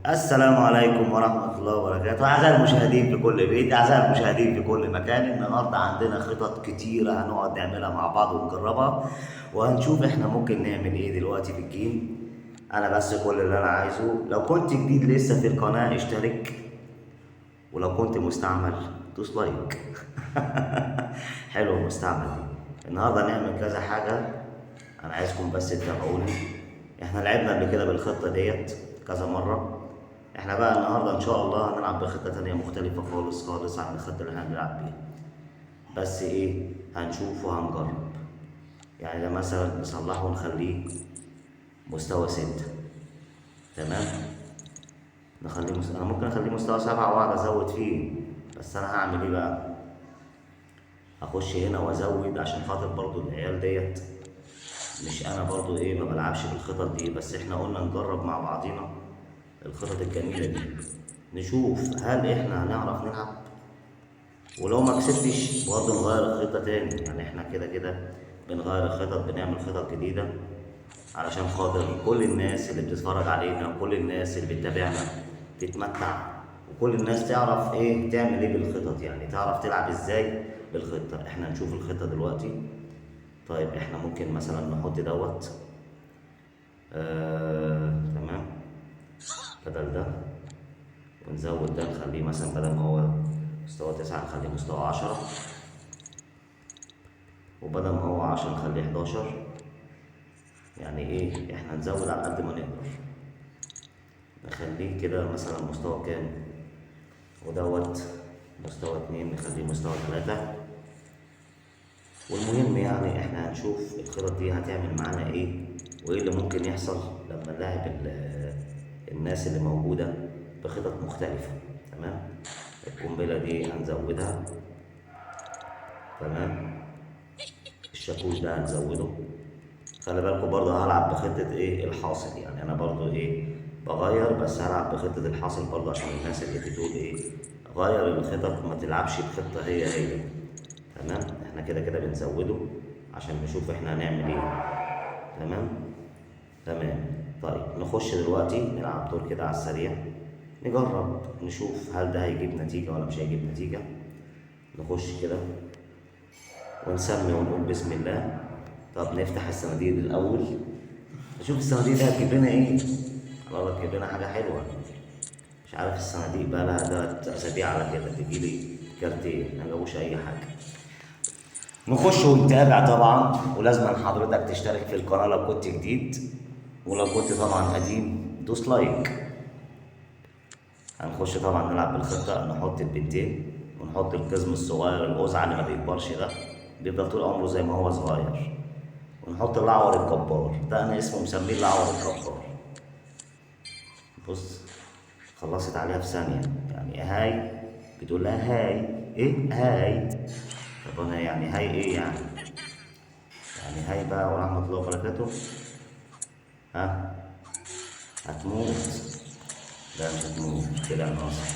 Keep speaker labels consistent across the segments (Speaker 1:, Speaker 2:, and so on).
Speaker 1: السلام عليكم ورحمة الله وبركاته. أعزائي المشاهدين في كل بيت، أعزائي المشاهدين في كل مكان، النهاردة عندنا خطط كتيرة هنقعد نعملها مع بعض ونجربها، وهنشوف إحنا ممكن نعمل إيه دلوقتي في الجيم. أنا بس كل اللي أنا عايزه، لو كنت جديد لسه في القناة اشترك، ولو كنت مستعمل دوس لايك. حلو المستعمل دي. النهارده نعمل كذا حاجة، أنا عايزكم بس تتابعوني. إحنا لعبنا قبل كده بالخطة ديت كذا مرة. احنا بقى النهارده ان شاء الله هنلعب بخطة تانية مختلفة خالص خالص عن الخطة اللي احنا بنلعب بيها. بس ايه، هنشوف وهنجرب. يعني ده مثلا نصلحه ونخليه مستوى 6. تمام. انا ممكن اخليه مستوى 7 واقعد ازود فيه. بس انا هعمل ايه بقى؟ هخش هنا وازود عشان خاطر برضو العيال ديت. مش انا برضو ايه، ما بلعبش بالخطط دي، بس احنا قلنا نجرب مع بعضينا الخطط الجميلة دي، نشوف هل احنا هنعرف نلعب. ولو ما كسبتش برضه نغير الخطة تاني. يعني احنا كده كده بنغير الخطط، بنعمل خطط جديدة علشان خاطر كل الناس اللي بتتفرج علينا وكل الناس اللي بتتابعنا تتمتع، وكل الناس تعرف ايه تعمل ايه بالخطط، يعني تعرف تلعب ازاي بالخطة. احنا نشوف الخطة دلوقتي. طيب احنا ممكن مثلا نحط دوت. تمام. بدل ده، ونزود ده نخليه مثلا بدل ما هو مستوى 9 نخليه مستوى 10، وبدل ما هو 10 نخليه 11. يعني ايه، احنا نزود على قد ما نقدر. نخليه كده مثلا مستوى كام، ودوت مستوى 2 نخليه مستوى 3. والمهم يعني احنا هنشوف الخطط دي هتعمل معانا ايه، وايه اللي ممكن يحصل لما نلاعب الناس اللي موجودة بخطط مختلفة. تمام. القنبلة دي هنزودها. تمام. الشاكوش ده هنزوده. خلي بالكم برضه هلعب بخطة ايه الحاصل، يعني انا برضه ايه بغير، بس هلعب بخطة الحاصل برضه عشان الناس اللي بتقول ايه غير الخطط، ما تلعبش بخطة هي. تمام. احنا كده كده بنزوده عشان نشوف احنا هنعمل ايه. تمام. تمام. طيب نخش دلوقتي نلعب دور كده على السريع، نجرب نشوف هل ده هيجيب نتيجة ولا مش هيجيب نتيجة. نخش كده ونسمي ونقول بسم الله. طب نفتح الصناديق الأول، نشوف الصناديق دي هتجيب لنا ايه. الله تجيب لنا حاجة حلوة. مش عارف الصناديق بقى لها 3 أسابيع على كده تجيلي كارتين، ما جابوش أي حاجة. نخش ونتابع طبعا، ولازم حضرتك تشترك في القناة لو كنت جديد، ولو كنت طبعا قديم دوس لايك. هنخش طبعا نلعب بالخطة، نحط البنتين ونحط القزم الصغير القزع اللي ما بيكبرش ده، بيفضل طول عمره زي ما هو صغير. ونحط الأعور الجبار ده، أنا اسمه مسميه الأعور الجبار. بص، خلصت عليها في ثانية. يعني هاي، بتقول لها هاي. ايه هاي؟ طب انا يعني هاي ايه يعني؟ يعني هاي بقى ورحمة الله وبركاته. ها، هتموت؟ لا مش هتموت كده ناصح.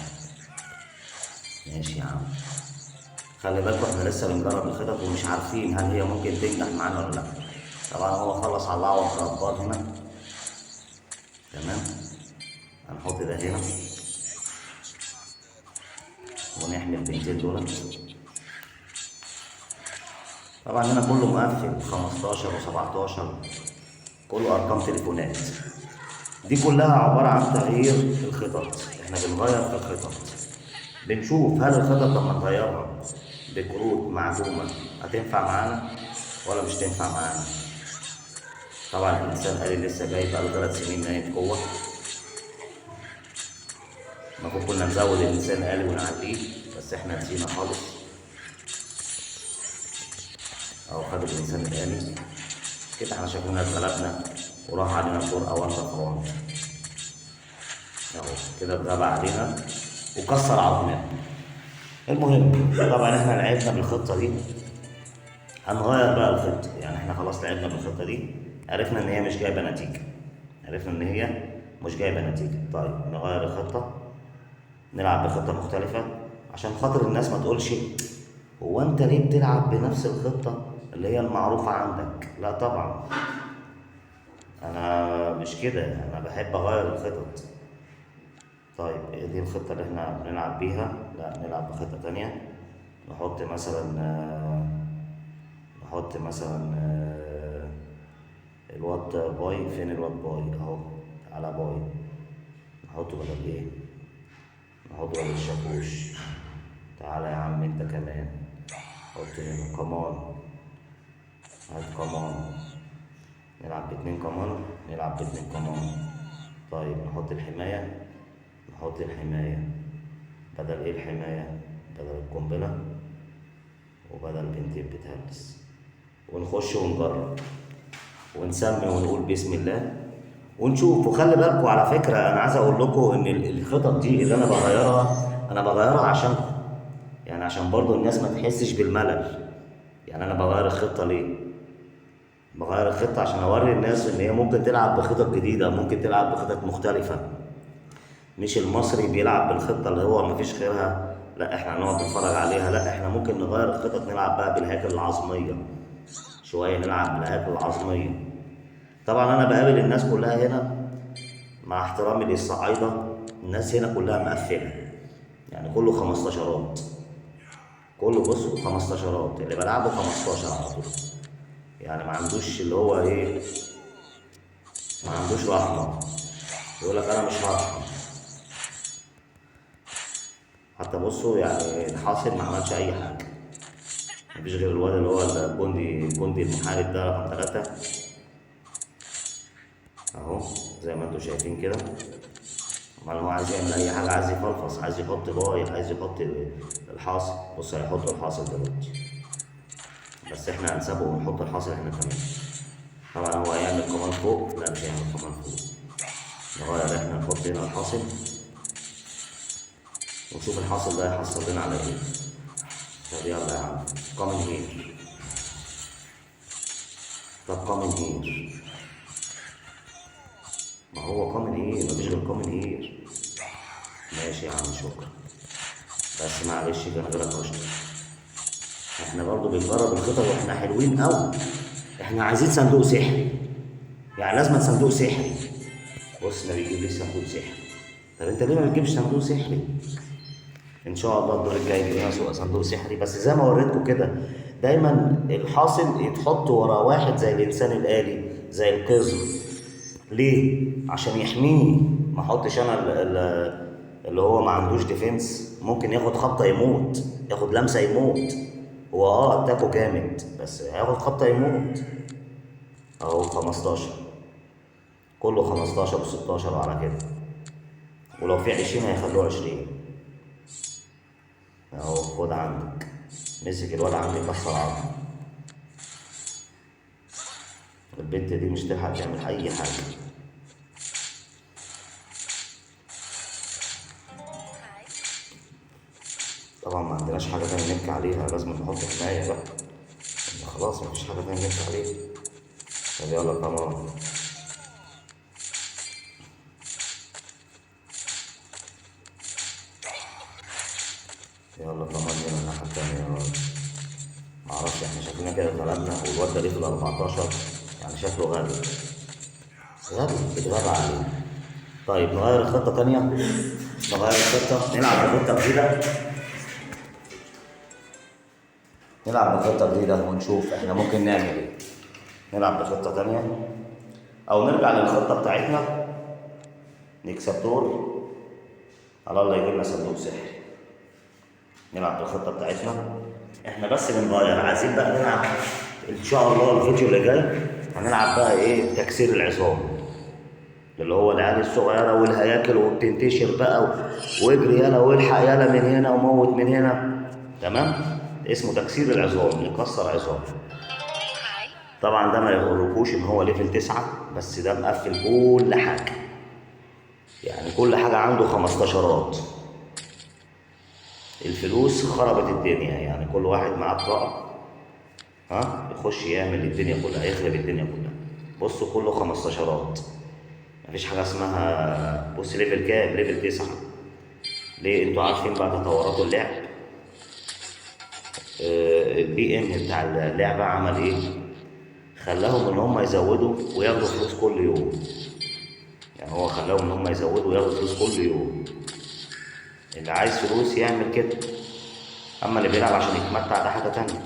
Speaker 1: ماشي يا عم. خلي بالكوا احنا لسه بنجرب الخطط ومش عارفين هل هي ممكن تنجح معانا ولا لا. طبعا هو خلص على الأعور الجبار هنا. تمام. هنحط ده هنا ونحمي البنتين دولت. طبعا هنا كله مقفل 15 و17، كله ارقام تليفونات. دي كلها عباره عن تغيير الخطط، احنا بنغير في الخطط، بنشوف هل الخطط لما نغيرها بكروت معدومه هتنفع معانا ولا مش تنفع معانا. طبعا الانسان قال لسه جاي بقاله 3 سنين نايم جوه. المفروض كنا نزود الانسان آلي ونعليه، بس احنا نسينا خالص. او خد الانسان الآلي كده، احنا شكلنا اتغلبنا وراح علينا الدور اول طفران. اهو كده اتغاب علينا وكسر عظمنا. المهم طبعا احنا لعبنا بالخطه دي، هنغير بقى الخطه. يعني احنا خلاص لعبنا بالخطه دي، عرفنا ان هي مش جايبه نتيجه، عرفنا ان هي مش جايبه نتيجه. طيب نغير الخطه، نلعب بخطه مختلفه عشان خاطر الناس ما تقولش هو انت ليه بتلعب بنفس الخطه اللي هي المعروفه عندك. لا طبعا، انا مش كده، انا بحب اغير الخطط. طيب دي الخطة اللي احنا بنلعب بيها. لا نلعب بخطة تانية. نحط مثلا نحط مثلا الواد باي. فين الواد باي؟ اهو. تعالى باي. نحطه بدل ايه؟ نحطه بدل الشاكوش. تعالى يا عم انت كمان. حط هنا كمان. هات كمان. نلعب باتنين كمان. نلعب باتنين كمان. طيب نحط الحماية. نحط الحماية بدل ايه الحماية؟ بدل القنبلة وبدل بنتين بتهلس. ونخش ونجرب ونسمي ونقول بسم الله ونشوف. وخلي بالكم على فكرة، أنا عايز أقول لكم إن الخطط دي اللي أنا بغيرها، أنا بغيرها عشانكم، يعني عشان برضو الناس ما تحسش بالملل. يعني أنا بغير الخطة ليه؟ بغير الخطة عشان أوري الناس إن هي ممكن تلعب بخطط جديدة، ممكن تلعب بخطط مختلفة. مش المصري بيلعب بالخطة اللي هو مفيش غيرها، لا احنا هنقعد نتفرج عليها. لا احنا ممكن نغير الخطط، نلعب بقى بالهياكل العظمية شوية، نلعب بالهياكل العظمية. طبعا أنا بقابل الناس كلها هنا، مع احترامي للصعايدة، الناس هنا كلها مقفلة، يعني كله 15، كله بص 15 اللي بلعبه 15 على طول. يعني ما عندوش اللي هو ايه، ما عندوش رحمة. يقول لك أنا مش هرحم. حتى بصوا يعني الحاصل ما عملش أي حاجة، مفيش غير الواد اللي هو الجندي المحارب ده رقم 3 أهو، زي ما انتوا شايفين كده. امال هو عايز يعمل اي حاجه، عايز يفلفص، عايز يحط باي، عايز يحط الحاصل. بص هيحط الحاصل دلوقتي، بس احنا هنسابه ونحط الحاصل احنا كمان. طبعا هو هيعمل كمان فوق، لا مش هيعمل كمان فوق. نغير احنا، نحط هنا الحاصل ونشوف الحاصل ده هيحصل لنا على ايه. طب يلا يا عم كومن هير. طب كومن هير، ما هو كومن هير، مفيش غير كومن هير. ماشي يا عم شكرا، بس معلش كان غيرك اشطر. احنا برضو بنجرب الخطط واحنا حلوين قوي. احنا عايزين صندوق سحري، يعني لازم صندوق سحري. بص ما بيجيب لي صندوق سحري. طب انت ليه ما بتجيبش صندوق سحري؟ ان شاء الله الدور الجاي يجي لنا صندوق سحري، بس زي ما وريتكم كده دايما الحاصل يتحط ورا واحد زي الانسان الآلي، زي القزم. ليه؟ عشان يحميه. ما احطش انا اللي هو ما عندوش ديفنس، ممكن ياخد خبطه يموت، ياخد لمسه يموت. هو اتاكو جامد بس هياخد خبطه يموت. اهو 15، كله 15 و16 وعلى كده، ولو في 20 هيخلوه 20. اهو خد عندك، مسك الواد عندي كسر عظمه. البنت دي مش تلحق تعمل اي حاجه. طبعا ما عندناش حاجه تانية نبكي عليها، لازم نحط حمايه بقى، خلاص مفيش حاجه تانية نبكي عليها. طب يلا كمان. يلا كمان هنا الناحيه التانية يا راجل. معرفش احنا شكلنا كده اتغلبنا، والواد ده ليه في ال 14، يعني شكله غبي، غبي اتغاب عليه. طيب نغير الخطة تانية، نغير الخطة، نلعب بخطة جديدة. نلعب بخطة جديدة ونشوف احنا ممكن نعمل ايه. نلعب بخطة تانية أو نرجع للخطة بتاعتنا، نكسب دور على الله يجيب لنا صندوق سحري. نلعب بالخطة بتاعتنا احنا بس بنغير. عايزين بقى نلعب ان شاء الله الفيديو اللي جاي هنلعب بقى ايه، تكسير العظام، اللي هو العيال الصغيرة والهياكل وبتنتشر بقى واجري يلا والحق يلا من هنا وموت من هنا. تمام، اسمه تكسير العظام، يكسر عظام. طبعا ده ما يغركوش ان هو ليفل 9، بس ده مقفل كل حاجة، يعني كل حاجة عنده 15. الفلوس خربت الدنيا، يعني كل واحد معاه بطاقة يخش يعمل الدنيا كلها، يخرب الدنيا كلها. بصوا كله 15. مفيش حاجة اسمها بص ليفل كام، ليفل 9. ليه؟ انتوا عارفين بقى تطورات اللعب. البي ام بتاع اللعبة عمل ايه؟ خلاهم ان هم يزودوا وياخدوا فلوس كل يوم. يعني هو خلاهم ان هم يزودوا وياخدوا فلوس كل يوم. اللي عايز فلوس يعمل كده، اما اللي بيلعب عشان يتمتع ده حاجه تانية.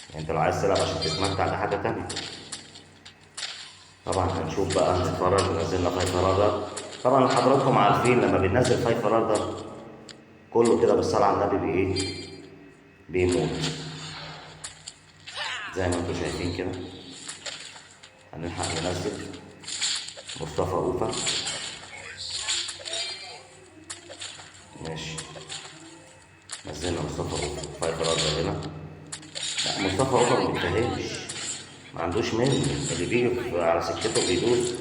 Speaker 1: يعني انت لو عايز تلعب عشان تتمتع ده حاجه تانية. طبعا هنشوف بقى، هنتفرج ونزلنا فايف رادر. طبعا حضراتكم عارفين لما بننزل فايف رادر كله كده بالصلاه على النبي بايه؟ بيموت زي ما انتم شايفين كده. هنلحق ننزل مصطفى اوفا. ماشي، نزلنا مصطفى اوفا فايف رادر هنا. لا مصطفى اوفا ما بيتفهمش، ما عندوش ميل، اللي بيجي على سكته بيدوس.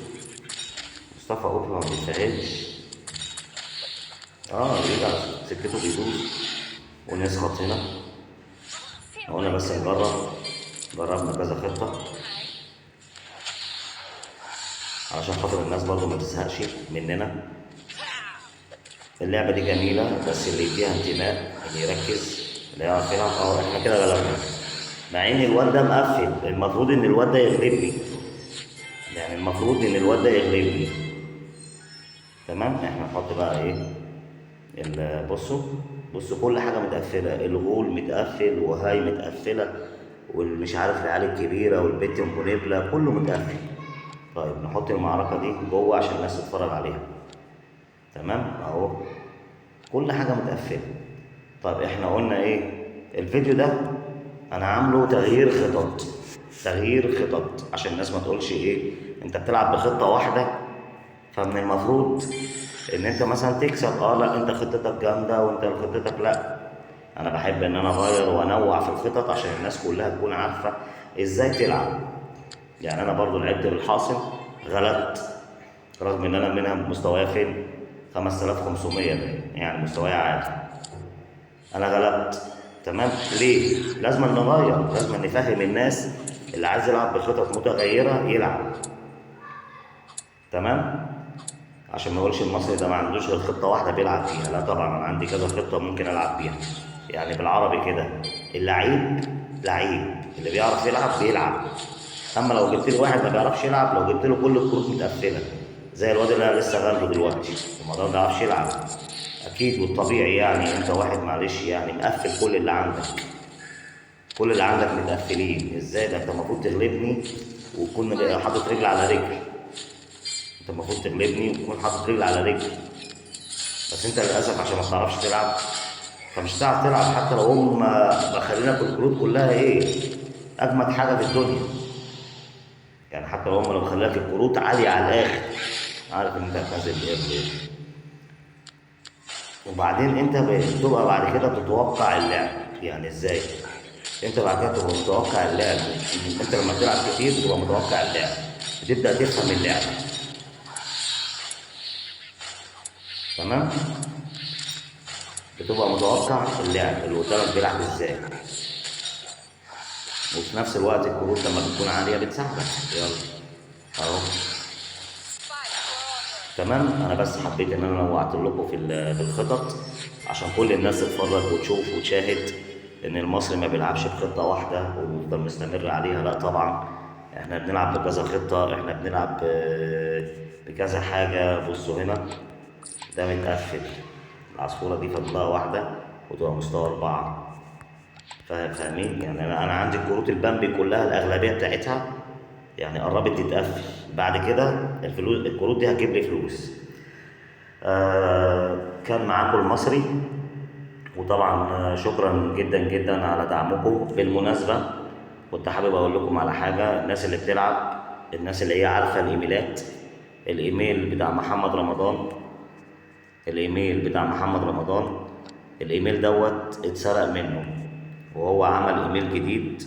Speaker 1: مصطفى اوفا ما بيتفهمش، اللي بيجي على سكته بيدوس. ونسخط هنا، قلنا بس نجرب، جربنا كذا خطة علشان خاطر الناس برضو ما تزهقش مننا. اللعبة دي جميلة، بس اللي يديها انتماء، اللي يركز، اللي يعرف يلعب. احنا كده غلبنا، مع ان الواد ده مقفل. المفروض ان الواد ده يغلبني، يعني المفروض ان الواد ده يغلبني. تمام، احنا نحط بقى ايه بصوا كل حاجة متقفلة، الغول متقفل، وهاي متقفلة، والمش عارف العيال الكبيرة والبيت المقنبلة كله متقفل. طيب نحط المعركة دي جوه عشان الناس تتفرج عليها. تمام اهو، كل حاجة متقفلة. طيب احنا قلنا ايه؟ الفيديو ده انا عامله تغيير خطط عشان الناس ما تقولش ايه انت بتلعب بخطة واحدة فمن المفروض ان انت مثلا تكسب. لا انت خطتك جامدة وانت خطتك لا. انا بحب ان انا اغير وانوع في الخطط عشان الناس كلها تكون عارفة ازاي تلعب. يعني انا برضو لعبت بالحاصل، غلبت، رغم ان انا منها مستوايا فين 5500 يعني مستوايا عادي، انا غلبت. تمام، ليه؟ لازم نغير، لازم نفهم الناس اللي عايز يلعب بخطط متغيرة يلعب. تمام، عشان ما يقولش المصري ده ما عندوش غير خطة واحدة بيلعب فيها. لا طبعا انا عندي كذا خطة ممكن العب بيها. يعني بالعربي كده، اللعيب لعيب، اللي بيعرف يلعب بيلعب. اما لو جبت لي واحد ما بيعرفش يلعب، لو جبت له كل الكروت متقفله زي الواد اللي انا لسه غالبه دلوقتي، الموضوع ما بيعرفش يلعب اكيد. والطبيعي يعني انت واحد معلش يعني مقفل كل اللي عندك، كل اللي عندك متقفلين. ازاي ده؟ انت المفروض تغلبني وتكون حاطط رجل على رجل. انت المفروض تغلبني وتكون حاطط رجل على رجل، بس انت للاسف عشان ما بتعرفش تلعب فمش هتعرف تلعب. حتى لو هم مخلينك الكروت كلها ايه اجمد حاجه في الدنيا، يعني حتى لو هم مخلينك الكروت عاليه على الاخر، عارف ان انت هتنزل بايه. وبعدين انت بتبقى بعد كده بتتوقع اللعب. يعني ازاي؟ انت بعد كده بتبقى متوقع اللعب. انت لما بتلعب كتير بتبقى متوقع اللعب، بتبدا تفهم اللعب. تمام، بتبقى متوقع اللعب اللي قدامك بيلعب ازاي، وفي نفس الوقت الكروت لما بتكون عاليه بتساعدك. يلا اهو. تمام، انا بس حبيت ان انا نوعت لكم في الخطط عشان كل الناس تتفرج وتشوف وتشاهد ان المصري ما بيلعبش بخطه واحده ويفضل مستمر عليها. لا طبعا، احنا بنلعب بكذا خطه، احنا بنلعب بكذا حاجه. بصوا هنا ده متقفل، العصفوره دي فضلها واحده وتبقى مستوى 4. فاهمين؟ يعني انا عندي الكروت البامبي كلها الاغلبيه بتاعتها يعني قربت تتقفل. بعد كده الفلوس، الكروت دي هتجيب لي فلوس. كان معاكم المصري، وطبعا شكرا جدا جدا على دعمكم. بالمناسبة كنت حابب اقول لكم على حاجة، الناس اللي بتلعب، الناس اللي هي عارفة الايميلات، الايميل بتاع محمد رمضان، الايميل بتاع محمد رمضان، الايميل دوت اتسرق منه وهو عمل ايميل جديد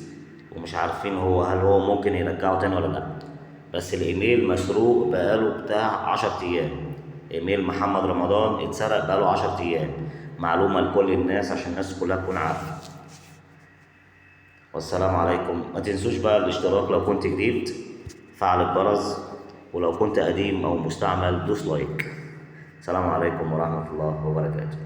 Speaker 1: ومش عارفين هل هو ممكن يرجعه تاني ولا لا. بس الايميل مسروق بقاله بتاع 10 ايام. ايميل محمد رمضان اتسرق بقاله 10 ايام. معلومة لكل الناس عشان الناس كلها تكون عارفة. والسلام عليكم. ما تنسوش بقى الاشتراك لو كنت جديد، فعل الجرس، ولو كنت قديم او مستعمل دوس لايك. السلام عليكم ورحمة الله وبركاته.